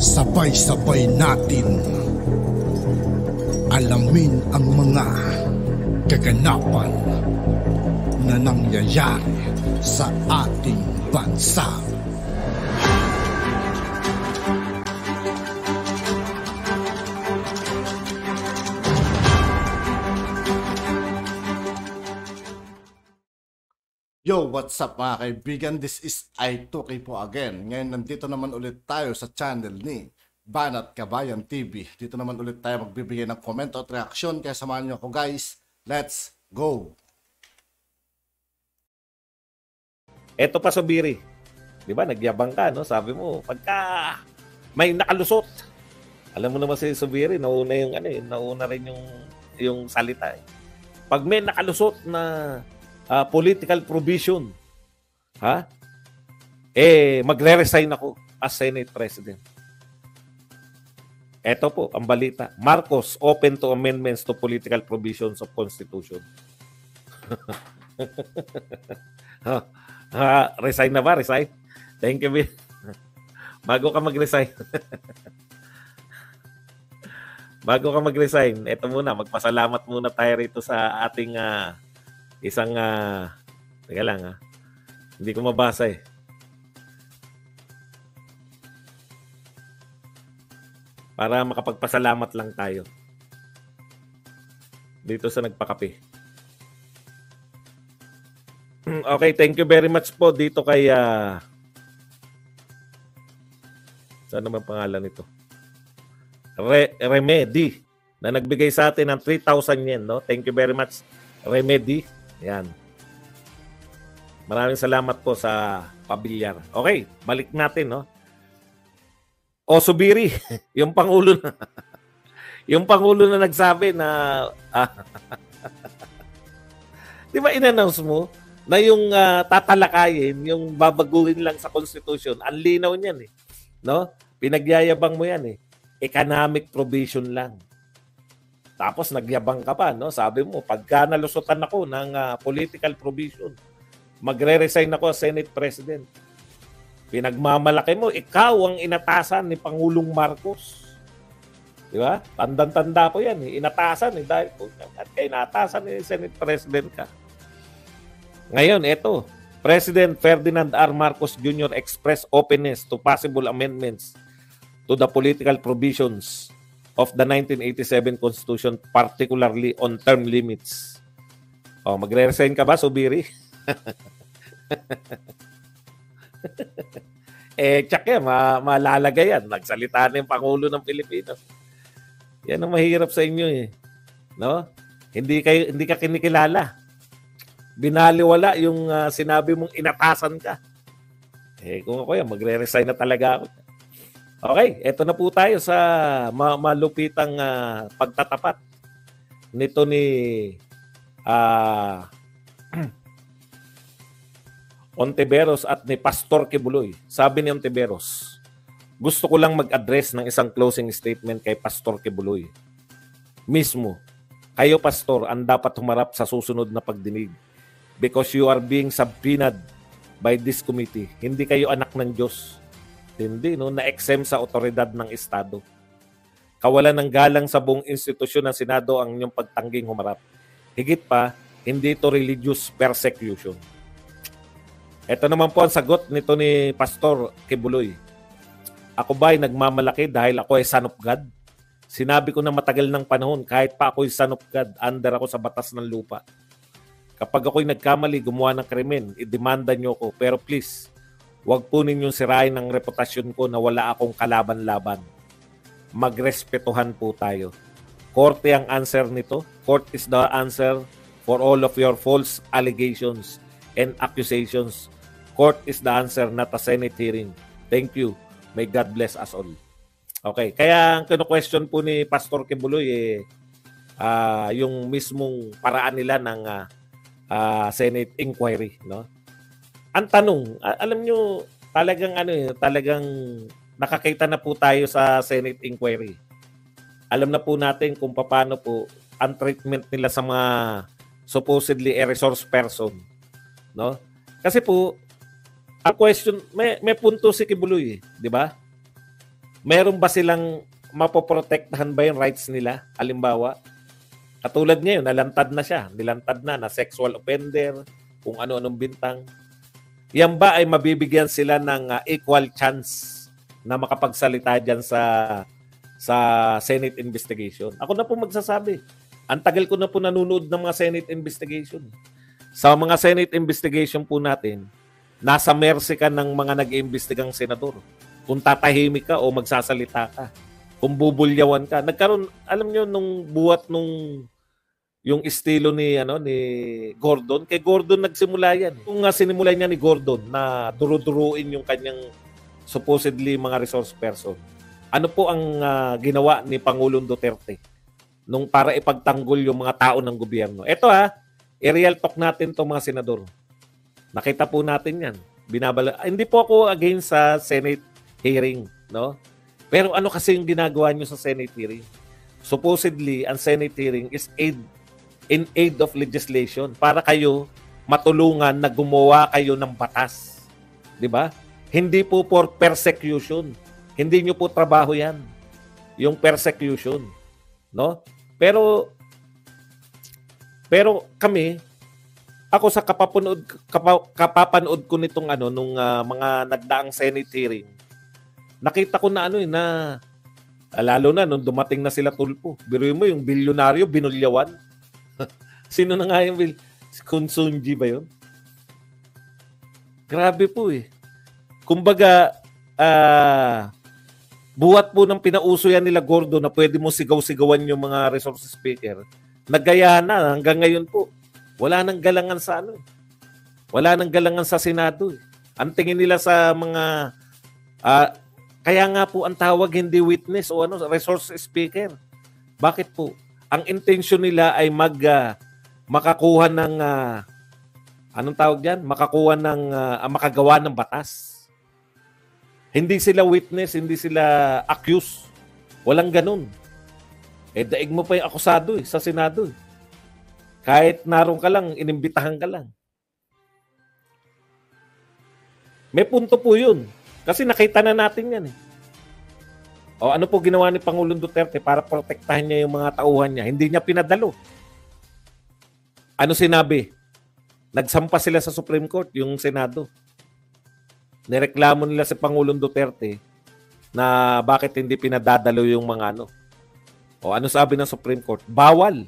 Sabay-sabay natin alamin ang mga kaganapan na nangyayari sa ating bansa. Yo, what's up mga kaibigan? This is I2K po again. Ngayon nandito naman ulit tayo sa channel ni Banat Kabayan TV. Dito naman ulit tayo magbibigay ng comment at reaksyon. Kaya samahan nyo ako guys. Let's go! Eto pa Subiri. Di ba, nagyabang ka, no? Sabi mo, pagka may nakalusot. Alam mo naman si Subiri, nauna yung nauna rin yung salita. Pag may nakalusot na political provision, magre-resign ako as Senate President. Eto po ang balita. Marcos open to amendments to political provisions of Constitution. Resign na ba? Resign? Thank you, Bill. Bago ka mag-resign. Bago ka mag-resign, eto muna, magpasalamat muna tayo rito sa ating isang, teka lang hindi ko mabasa eh. Para makapagpasalamat lang tayo. Dito sa nagpakape. Okay, thank you very much po dito kay, saan naman pangalan nito? Remedy, na nagbigay sa atin ng 3,000 yen, no? Thank you very much, Remedy. Yan. Maraming salamat po sa pabilyar. Okay, balik natin, no? O Subiri, yung pangulo na yung pangulo na nagsabi na di ba in-announce mo na yung tatalakayin, yung babaguhin lang sa Constitution, ang linaw niyan eh. No? Pinagyayabang mo yan eh. Economic provision lang. Tapos nagyabang ka pa, no? Sabi mo, pagka nalusutan ako ng political provision, magre-resign ako as Senate President. Pinagmamalaki mo, ikaw ang inatasan ni Pangulong Marcos. Di ba? Tandang-tanda ko yan. Inatasan dahil at inatasan ni Senate President ka. Ngayon, eto, President Ferdinand R. Marcos Jr. expressed openness to possible amendments to the political provisions of the 1987 Constitution, particularly on term limits. Oh, magre-resign ka ba, Subiri? Tsak yan, malalagay yan. Nagsalita na yung Pangulo ng Pilipinas. Yan ang mahirap sa inyo eh. No? Hindi ka kinikilala. Binaliwala yung sinabi mong inatasan ka. Kung ako yan, magre-resign na talaga ako. Okay, eto na po tayo sa malupitang pagtatapat nito ni Ontiveros at ni Pastor Kibuloy. Sabi ni Ontiveros, gusto ko lang mag-address ng isang closing statement kay Pastor Kibuloy. Mismo, kayo Pastor ang dapat humarap sa susunod na pagdinig because you are being subpoenaed by this committee. Hindi kayo anak ng Diyos. Hindi, no? Na-exempt sa otoridad ng Estado. Kawalan ng galang sa buong institusyon ng Senado ang inyong pagtangging humarap. Higit pa, hindi ito religious persecution. Ito naman po ang sagot nito ni Pastor Kibuloy. Ako ba ay nagmamalaki dahil ako ay son of God? Sinabi ko na matagal ng panahon, kahit pa ako ay son of God, under ako sa batas ng lupa. Kapag ako'y nagkamali, gumawa ng krimen, idemanda niyo ko. Pero please, huwag po ninyong sirain ang reputasyon ko na wala akong kalaban-laban. Magrespetuhan po tayo. Korte ang answer nito. Court is the answer for all of your false allegations and accusations. Court is the answer, not a Senate hearing. Thank you. May God bless us all. Okay, kaya ang kino-question po ni Pastor Kibuloy yung mismong paraan nila ng Senate inquiry, no? Ang tanong, alam nyo, talagang nakakita na po tayo sa Senate inquiry. Alam na po natin kung paano po ang treatment nila sa mga supposedly a resource person, no? Kasi po, ang question, may punto si Kibuloy, di ba? Meron ba silang mapoprotektahan ba yung rights nila? Halimbawa, katulad ngayon, nalantad na siya. Nilantad na sexual offender, kung ano-anong bintang. Yan ba ay mabibigyan sila ng equal chance na makapagsalita dyan sa Senate investigation? Ako na po magsasabi. Ang tagal ko na po nanonood ng mga Senate investigation. Sa mga Senate investigation po natin, nasa mercy ka ng mga nag-iimbestigang senador. Kung tatahimik ka o magsasalita ka. Kung bubulyawan ka. Nagkaroon, alam nyo, nung buhat yung estilo ni Gordon, kay Gordon nagsimula yan. Kung sinimula niya ni Gordon na duru-duruin yung kanyang supposedly mga resource person. Ano po ang ginawa ni Pangulong Duterte nung para ipagtanggol yung mga tao ng gobyerno? Ito i-real talk natin to mga senador. Nakita po natin yan. Hindi po ako against sa Senate hearing, no? Pero ano kasi yung ginagawa nyo sa Senate hearing? Supposedly, ang Senate hearing is in aid of legislation para kayo matulungan na gumawa kayo ng batas. Di ba? Hindi po for persecution. Hindi nyo po trabaho yan. Yung persecution. No? Pero kami, ako sa kapapanood ko nitong nung mga nagdaang Senate hearing, nakita ko na lalo na nung dumating na sila Tulfo. Biruin mo yung bilyonaryo, binulyawan. Sino na nga yung Kunsunji ba yun? Grabe po Kumbaga, buhat po ng pinauso yan nila Gordo na pwede mo sigaw-sigawan yung mga resource speaker. Nagaya na hanggang ngayon po. Wala nang galangan sa Wala nang galangan sa Senado. Ang tingin nila sa mga kaya nga po ang tawag hindi witness o resource speaker. Bakit po? Ang intention nila ay makakuha ng anong tawag diyan? Makakuha ng makagawa ng batas. Hindi sila witness, hindi sila accused. Walang ganun. Daig mo pa yung akusado sa Senado. Kahit naroon ka lang, inimbitahan ka lang. May punto po yun. Kasi nakita na natin yan O ano po ginawa ni Pangulong Duterte para protektahan niya yung mga tauhan niya? Hindi niya pinadalo. Ano sinabi? Nagsampa sila sa Supreme Court, yung Senado. Nireklamo nila si Pangulong Duterte na bakit hindi pinadadalo yung mga O ano sabi ng Supreme Court? Bawal.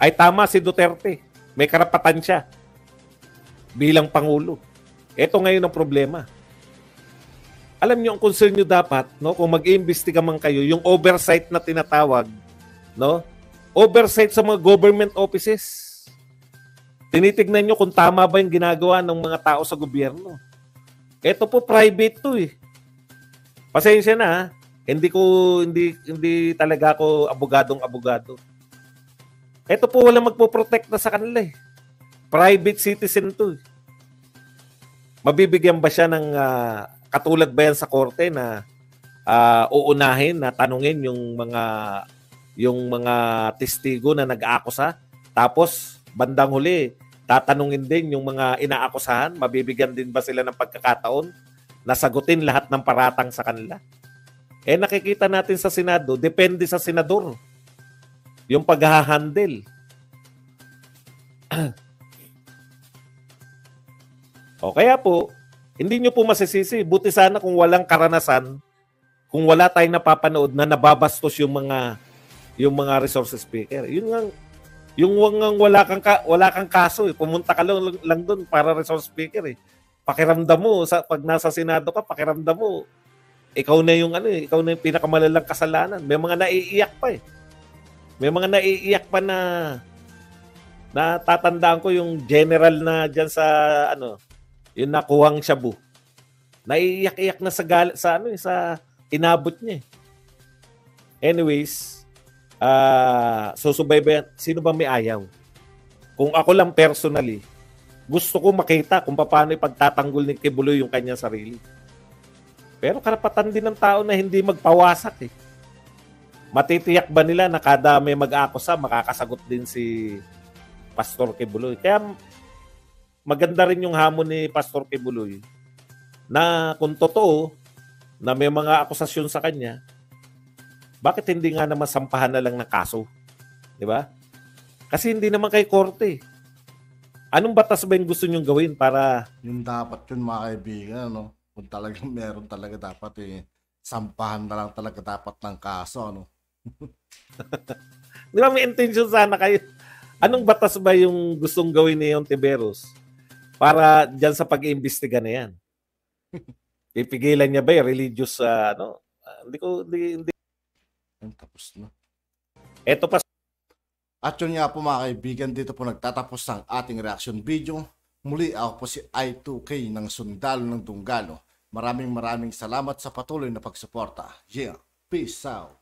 Ay tama si Duterte. May karapatan siya bilang Pangulo. Ito ngayon ang problema. Alam niyo ang concern niyo dapat, kung mag-iimbestiga man kayo, yung oversight na tinatawag, oversight sa mga government offices. Tinitignan niyo kung tama ba yung ginagawa ng mga tao sa gobyerno. Ito po private to Pasensya na hindi talaga ako abogadong-abogado. Ito po walang magpoprotekta sa kanila Private citizen to Mabibigyan ba siya ng katulad ba yan sa korte na uunahin na tanungin yung mga testigo na nag-aakusa, tapos bandang huli tatanungin din yung mga inaakusahan, mabibigyan din ba sila ng pagkakataon na sagutin lahat ng paratang sa kanila? Nakikita natin sa Senado, depende sa senador yung pag-handle. Kaya po, hindi nyo po masisisi. Buti sana kung walang karanasan, kung wala tayong napapanood na nababastos yung mga resource speaker. Yung wala kang kaso pumunta ka lang doon para resource speaker Pakiramdam mo pag nasa Senado ka, pakiramdam mo ikaw na yung ikaw na yung pinakamalalang kasalanan. May mga naiiyak pa May mga naiiyak pa na tatandaan ko yung general na diyan sa yung nakuhang Shabu. Naiiyak-iyak na sa inabot niya. Anyways, susubaybayan, sino ba may ayaw? Kung ako lang personally, gusto ko makita kung paano ipagtatanggol ni Kibuloy yung kanyang sarili. Pero karapatan din ng tao na hindi magpawasak Matitiyak ba nila na kada may mag-aakusa, makakasagot din si Pastor Kibuloy? Kaya maganda rin yung hamon ni Pastor Kibuloy na kung totoo na may mga akusasyon sa kanya, Bakit hindi nga naman sampahan na lang ng kaso? Di ba? Kasi hindi naman kay korte. Anong batas ba yung gusto nyong gawin para... Yung dapat yun mga kaibigan, ano? Kung talagang meron talaga dapat sampahan na lang talaga dapat ng kaso, ano? Di ba may intention sana kayo? Anong batas ba yung gustong gawin ni Ontiveros para dyan sa pag-iimbestiga na yan? Pipigilan niya ba yung religious, hindi. Tapos na. Eto pa. At yun nga po mga kaibigan, dito po nagtatapos ang ating reaction video. Muli ako po si I2K ng Sundalo ng Dunggalo. Maraming salamat sa patuloy na pagsuporta. Yeah, peace out.